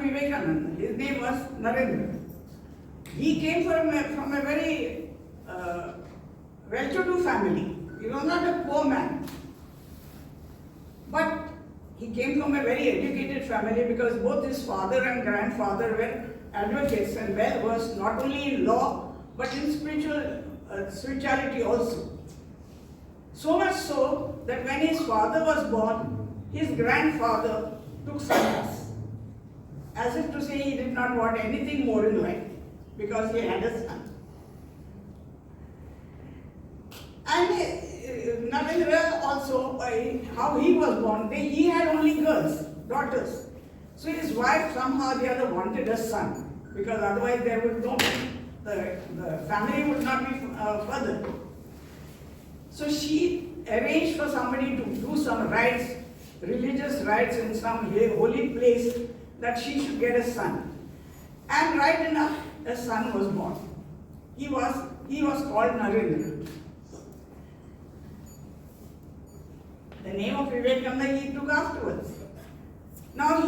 Swami Vivekananda. His name was Narendra. He came from a very well-to-do family. He was not a poor man. But he came from a very educated family because both his father and grandfather were advocates and well-versed not only in law but in spirituality also. So much so that when his father was born, his grandfather took sannyas, as if to say he did not want anything more in life because he had a son. And Narendra also, by how he was born, he had only girls, daughters. So his wife somehow or the other wanted a son, because otherwise there would the family would not be further. So she arranged for somebody to do some rites, religious rites in some holy place, that she should get a son. And right enough, a son was born. He was called Narendra. The name of Vivekananda he took afterwards. Now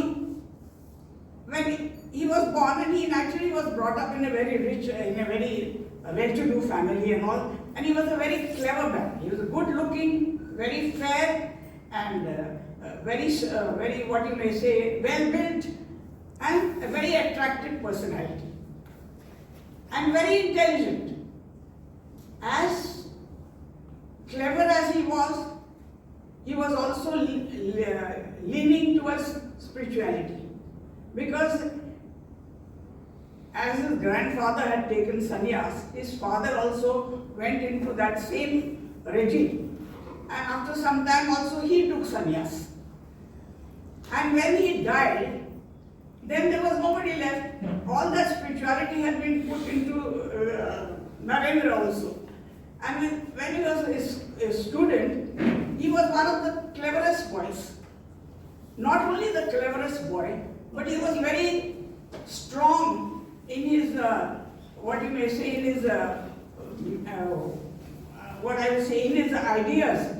when he was born, and he naturally was brought up in a very rich, in a very well-to-do family and all, and he was a very clever man. He was good looking, very fair, and very what you may say, well built, and a very attractive personality, and very intelligent. As clever as he was also leaning towards spirituality, because as his grandfather had taken sannyas, his father also went into that same regime, and after some time also he took sannyas. And when he died, then there was nobody left. All that spirituality had been put into Narendra also. And when he was a student, he was one of the cleverest boys. Not only the cleverest boy, but he was very strong in his, what you may say, in his, what I would say, in his ideas,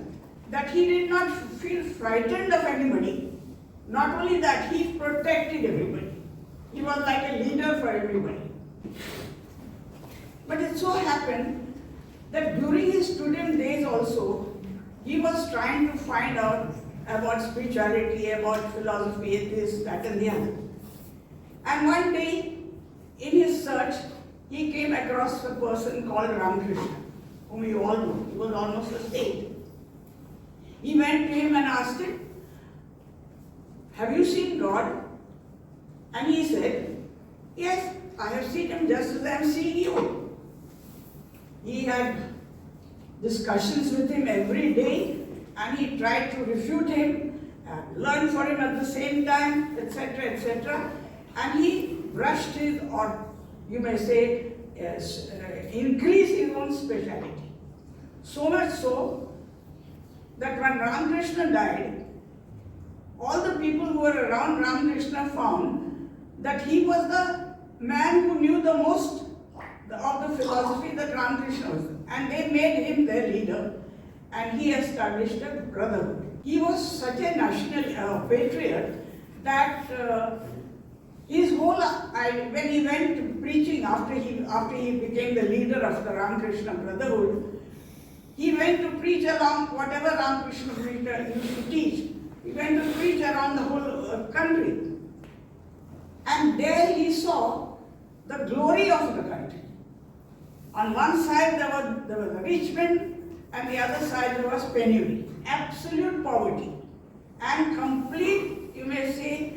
that he did not feel frightened of anybody. Not only that, he protected everybody. He was like a leader for everybody. But it so happened that during his student days also, he was trying to find out about spirituality, about philosophy, this, that and the other. And one day, in his search, he came across a person called Ramakrishna, whom you all know. He was almost a saint. He went to him and asked him, "Have you seen God?" And he said, "Yes, I have seen him just as I am seeing you." He had discussions with him every day, and he tried to refute him, learn for him at the same time, etc., etc. And he brushed his, or you may say, increased his own speciality. So much so that when Ramakrishna died, all the people who were around Ramakrishna found that he was the man who knew the most of the philosophy that Ramakrishna was. And they made him their leader, and he established a brotherhood. He was such a national patriot that his whole, when he went to preaching after he became the leader of the Ramakrishna Brotherhood, he went to preach along whatever Ramakrishna used to teach. He went to preach around the whole country. And there he saw the glory of the country. On one side there was the rich men, and the other side there was penury, absolute poverty, and complete, you may say,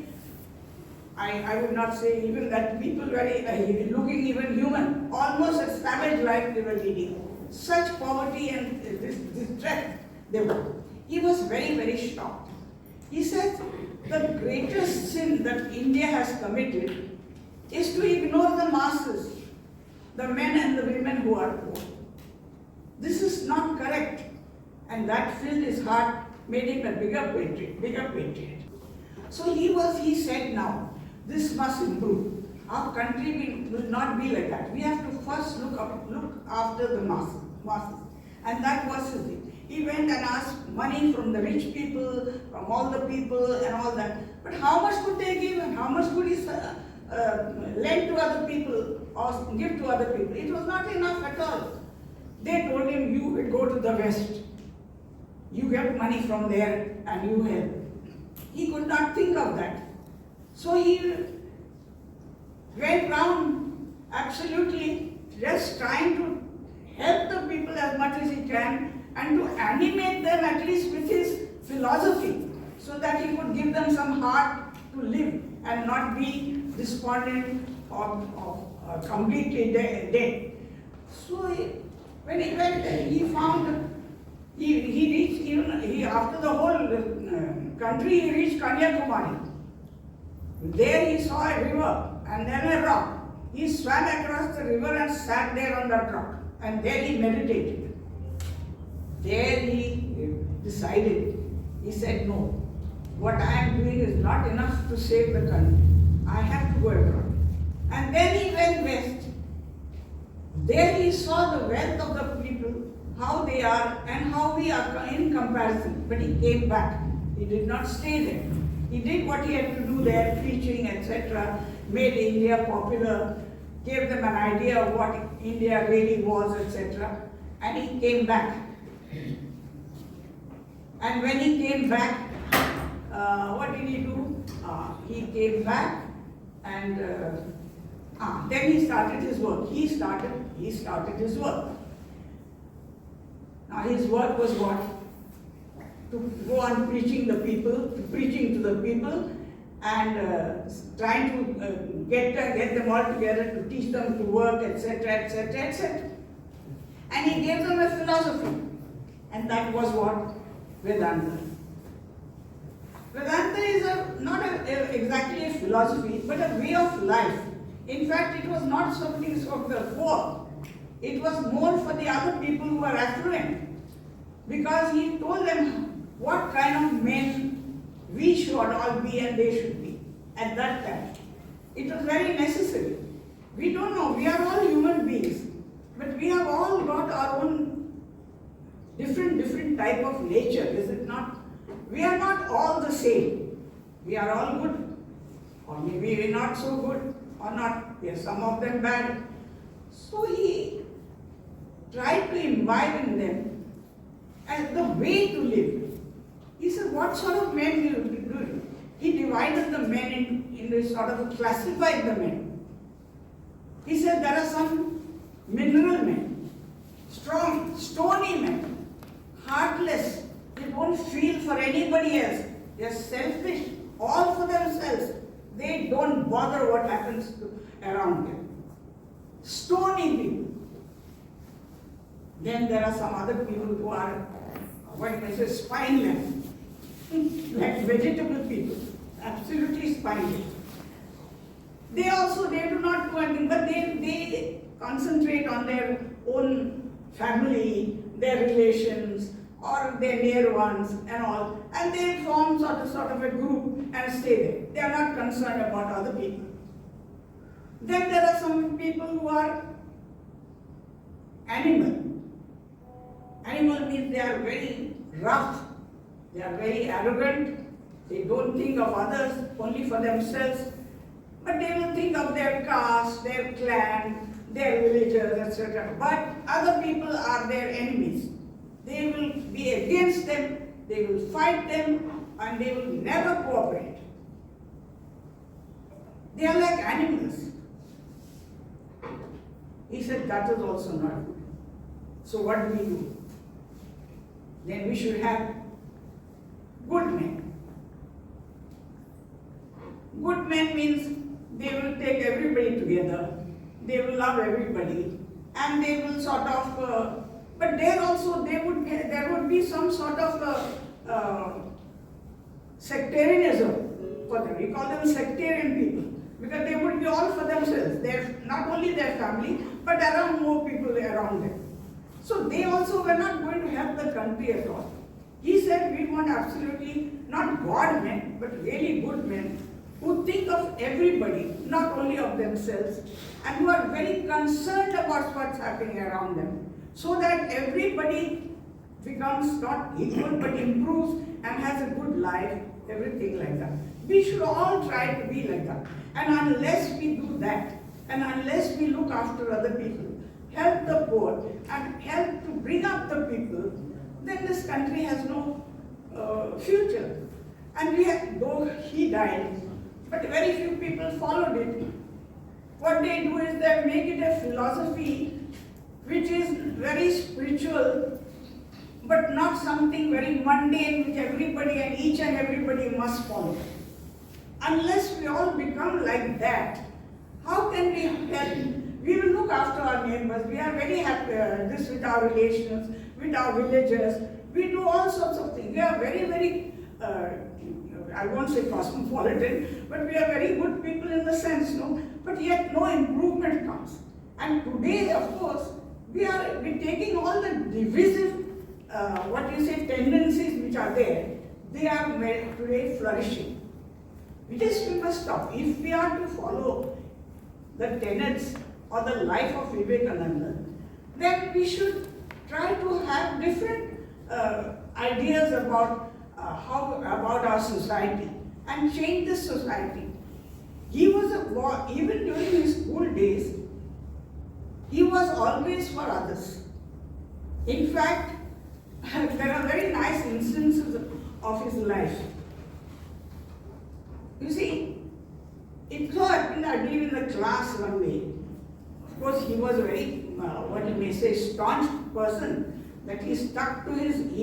I would not say even that people very looking even human, almost a savage life they were leading. Such poverty and this threat they were. He was very, very shocked. He said, the greatest sin that India has committed is to ignore the masses, the men and the women who are poor. This is not correct. And that filled his heart, made him a bigger patriot. So he said, now, this must improve. Our country will not be like that. We have to first look after the masses. And that was his thing. He went and asked money from the rich people, from all the people and all that. But how much could they give and how much could he lend to other people or give to other people? It was not enough at all. They told him, you will go to the West. You get money from there and you help. He could not think of that. So he went round absolutely just trying to help the people as much as he can and to animate them at least with his philosophy so that he could give them some heart to live and not be despondent or completely dead. So when he went, he found, he reached, even after the whole country, he reached Kanyakumari. There he saw a river and then a rock. He swam across the river and sat there on that rock. And there he meditated. There he decided, he said, no, what I am doing is not enough to save the country. I have to go abroad. And then he went west. There he saw the wealth of the people, how they are and how we are in comparison. But he came back. He did not stay there. He did what he had to do there, preaching, etc., made India popular, gave them an idea of what India really was, etc. And he came back. And when he came back, what did he do? He came back and then he started his work. He started his work. Now his work was what? To go on preaching to the people and trying to get them all together to teach them to work, etc., etc., etc. And he gave them a philosophy. And that was what? Vedanta. Vedanta is not exactly a philosophy, but a way of life. In fact, it was not something for the poor. It was more for the other people who are affluent. Because he told them what kind of men we should all be and they should be at that time. It was very necessary. We don't know, we are all human beings, but we have all got our own different type of nature, is it not? We are not all the same. We are all good, or maybe we're not so good, or not, yes, some of them bad. So he tried to imbibe in them as the way to live. He said, what sort of men will you do? He divided the men in this sort of classified the men. He said there are some mineral men, strong, stony men, heartless. They don't feel for anybody else. They are selfish, all for themselves. They don't bother what happens around them. Stony people. Then there are some other people who are, what I say, spineless. Like vegetable people, absolutely spineless. They do not do anything, but they concentrate on their own family, their relations, or their near ones and all, and they form sort of a group and stay there. They are not concerned about other people. Then there are some people who are animal. Animal means they are very rough. They are very arrogant, they don't think of others, only for themselves, but they will think of their caste, their clan, their villagers, etc. But other people are their enemies. They will be against them, they will fight them, and they will never cooperate. They are like animals. He said that is also not good. So what do? Then we should have good men. Good men means they will take everybody together, they will love everybody, and they will sort of, but there also there would be some sort of sectarianism for them. We call them sectarian people, because they would be all for themselves. They're not only their family, but around more people around them. So they also were not going to help the country at all. He said we want absolutely not God men, but really good men who think of everybody, not only of themselves, and who are very concerned about what's happening around them, so that everybody becomes not equal but improves and has a good life, everything like that. We should all try to be like that. And unless we do that, and unless we look after other people, help the poor, and help to bring up the people, then this country has no future. And though he died, but very few people followed it. What they do is they make it a philosophy which is very spiritual, but not something very mundane which everybody and each and everybody must follow. Unless we all become like that, how can we help? We will look after our neighbors. We are very happy this with our relations, with our villagers. We do all sorts of things. We are very, very, I won't say cosmopolitan, but we are very good people in the sense, no? But yet no improvement comes. And today, of course, we're taking all the divisive, tendencies which are there. They are today flourishing. We must stop. If we are to follow the tenets or the life of Vivekananda, then we should try to have different ideas about about our society and change this society. He was even during his school days, he was always for others. In fact, there are very nice instances of his life. You see, it so happened, I believe, in the class one day. Of course, he was a very, staunch person, that he stuck to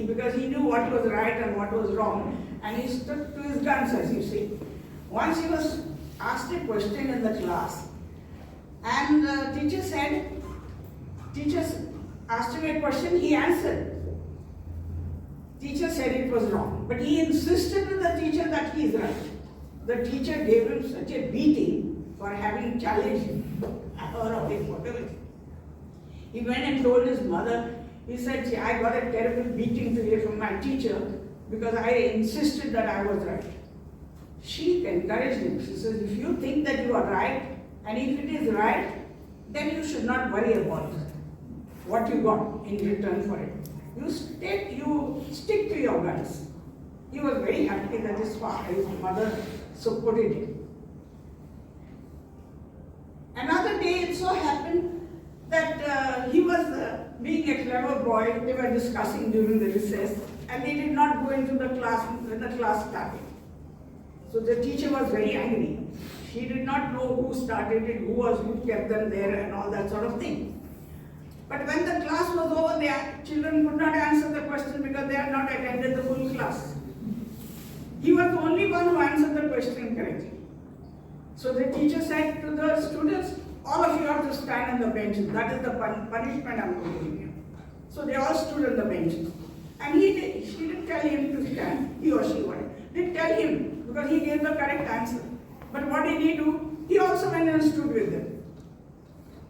because he knew what was right and what was wrong, and he stuck to his guns, as you see. Once he was asked a question in the class, and the teachers asked him a question, he answered. Teacher said it was wrong, but he insisted with the teacher that he is right. The teacher gave him such a beating for having challenged him, or whatever. He went and told his mother, he said, I got a terrible beating today from my teacher because I insisted that I was right. She encouraged him. She says, if you think that you are right, and if it is right, then you should not worry about what you got in return for it. You stick to your guns. He was very happy that his mother supported him. Another day it so happened that he was being a clever boy. They were discussing during the recess, and they did not go into the class when the class started. So the teacher was very angry. She did not know who started it, who kept them there, and all that sort of thing. But when the class was over, the children could not answer the question because they had not attended the full class. He was the only one who answered the question correctly. So the teacher said to the students, all of you have to stand on the benches. That is the punishment I am going to give you. So they all stood on the benches. And she didn't tell him to stand, he or she didn't tell him because he gave the correct answer. But what did he do? He also went and stood with them.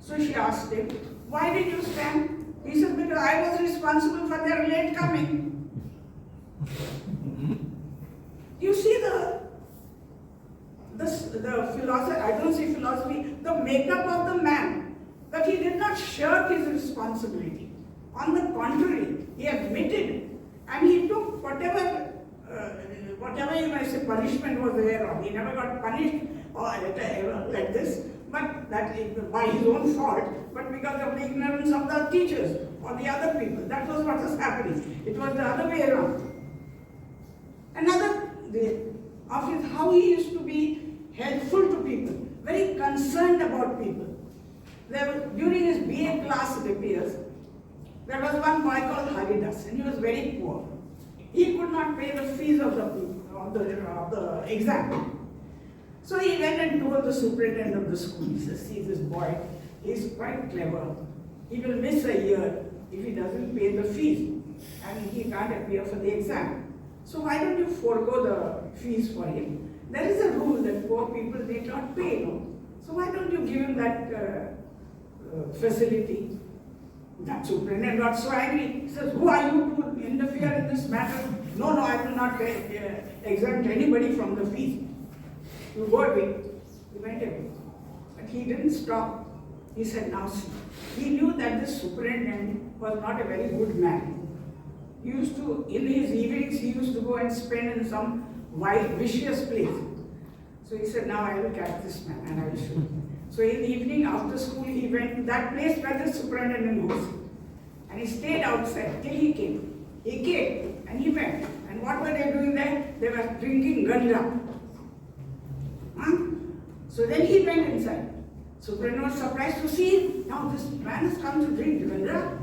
So she asked him, why did you stand? He said, because I was responsible for their late coming. You see the philosophy, I don't say philosophy, the makeup of the man, that he did not shirk his responsibility. On the contrary, he admitted and he took whatever you might say punishment was there, or he never got punished or like this, but that by his own fault, but because of the ignorance of the teachers or the other people. That was what was happening. It was the other way around. Another of his, how he used to be helpful to people, very concerned about people. During his BA class, it appears, there was one boy called Haridas, and he was very poor. He could not pay the fees of the exam. So he went and told the superintendent of the school. He says, see this boy, he's quite clever. He will miss a year if he doesn't pay the fees, and he can't appear for the exam. So why don't you forego the fees for him? There is a rule that poor people need not pay, no? So why don't you give him that facility? That superintendent got so angry. He says, who are you to interfere in this matter? No, I will not exempt anybody from the fees. You go away. He went away. But he didn't stop. He said, now see. He knew that this superintendent was not a very good man. he used to, in his evenings, he used to go and spend in some wild, vicious place. So he said, now I will catch this man and I will show him. So in the evening after school, he went to that place where the superintendent was. And he stayed outside till he came. He came and he went. And what were they doing there? They were drinking ganja. Huh? So then he went inside. Superintendent was surprised to see him. Now this man has come to drink ganja.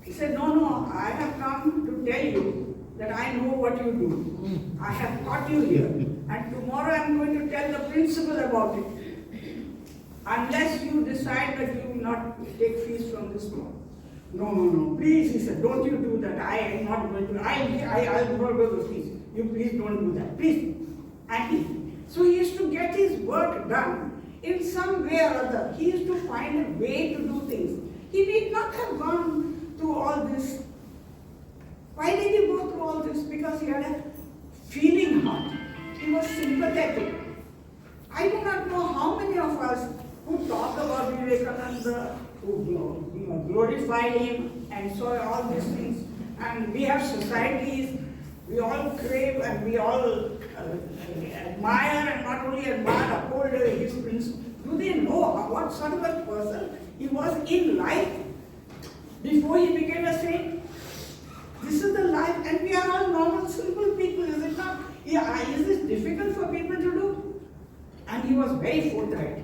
He said, no, I have come to tell you that I know what you do. I have caught you here. And tomorrow I am going to tell the principal about it. Unless you decide that you will not take fees from this law. No, please, he said, don't you do that. I am not going to, I'll forgo the fees. You please don't do that, please. So he used to get his work done in some way or other. He used to find a way to do things. He did not have gone through all this. Why did he go through all this? Because he had a feeling heart. He was sympathetic. I do not know how many of us who talk about Vivekananda, who glorify him and so all these things. And we have societies, we all crave and we all admire, and not only admire, uphold his principles. Do they know what sort of a person he was in life before he became a saint? This is the life, and we are all normal, simple people, is it not? Yeah, is this difficult for people to do? And he was very forthright.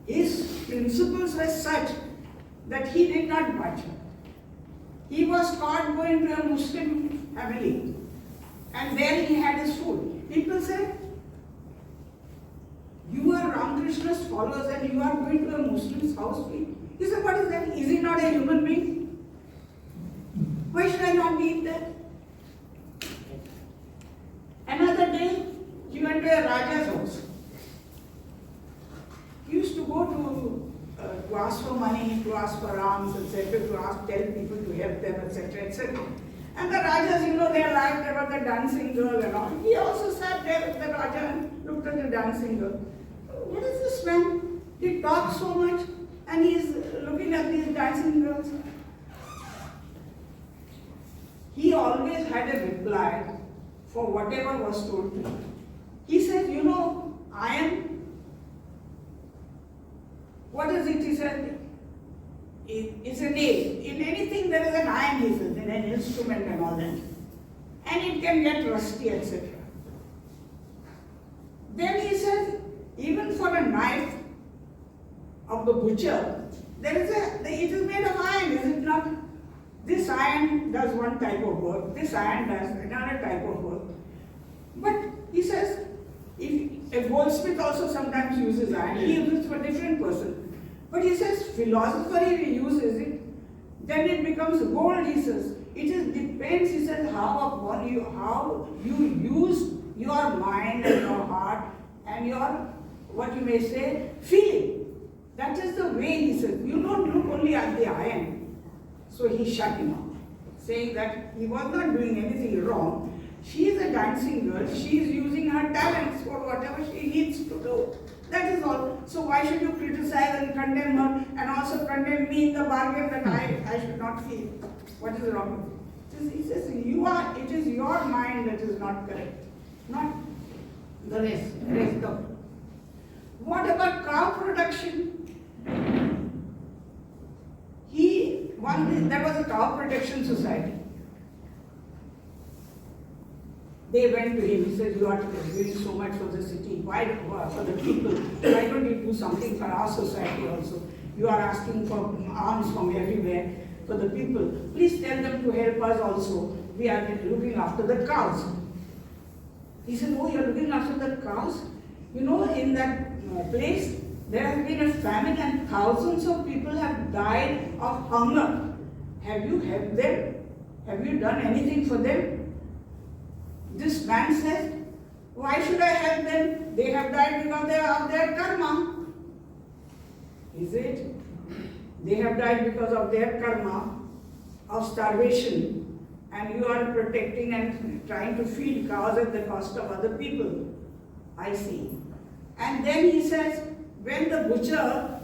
His principles were such that he did not budge. He was caught going to a Muslim family, and there he had his food. People said, you are Ramakrishna's followers and you are going to a Muslim's house. He said, what is that? Is he not a human being? Why should I not eat that? Another day, he went to a Raja's house. He used to go to ask for money, to ask for alms, etc., tell people to help them, etc., etc. And the Rajas, they liked about the dancing girl and all. He also sat there with the Raja and looked at the dancing girl. What is this man? He talks so much and he's looking at these dancing girls. He always had a reply for whatever was told to him. He said, I am. What is it? He said, it's a name. In anything there is an iron, he says, in an instrument and all that. And it can get rusty, etc. Then he says, even for a knife of the butcher, it is made of iron, is it not? This iron does one type of work, this iron does another type of work. But he says, if a goldsmith also sometimes uses iron, he uses it for a different person. But he says, philosopher, if he uses it, then it becomes gold, he says. It depends, he says, how you use your mind and your heart and your, what you may say, feeling. That is the way, he says. You don't look only at the iron. So he shut him up, saying that he was not doing anything wrong. She is a dancing girl. She is using her talents for whatever she needs to do. That is all. So why should you criticize and condemn her and also condemn me in the bargain that I should not feel? What is wrong with it? He says, it is your mind that is not correct, not the rest of it. What about cow production? There was a cow protection society. They went to him, he said, you are doing so much for the city, why for the people? Why don't you do something for our society also? You are asking for alms from everywhere for the people. Please tell them to help us also. We are looking after the cows. He said, oh, you are looking after the cows? In that place, there has been a famine and thousands of people have died of hunger. Have you helped them? Have you done anything for them? This man says, why should I help them? They have died because of their karma. Is it? They have died because of their karma of starvation, and you are protecting and trying to feed cows at the cost of other people. I see. And then he says, when the butcher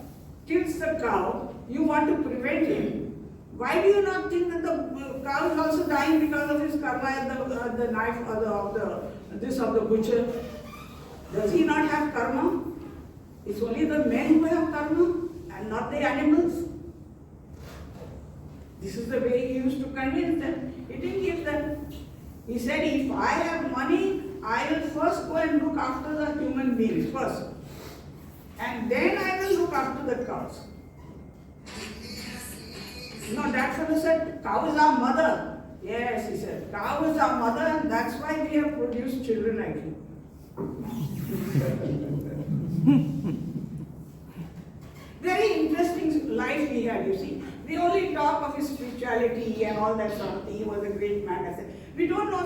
kills the cow, you want to prevent him Why do you not think that the cow is also dying because of his karma at the knife or of the butcher? Does he not have karma? It's only the men who have karma and not the animals. This is the way he used to convince them. He didn't give them. He said, if I have money, I will first go and look after the human beings first. And then I will look after the cows. No, that fellow said, cow is our mother. Yes, he said, cow is our mother and that's why we have produced children like you. Very interesting life he had, you see. We only talk of his spirituality and all that sort of thing. He was a great man. I said. We don't know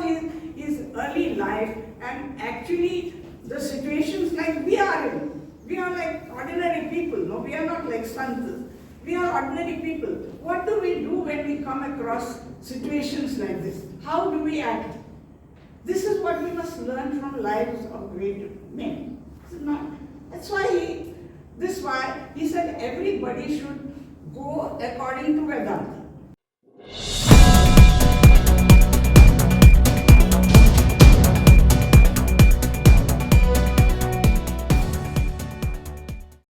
his early life and actually the situations like we are in. We are like ordinary people, no? We are not like sants. We are ordinary people. What do we do when we come across situations like this? How do we act? This is what we must learn from lives of great men. That's why he said everybody should go according to Vedanta.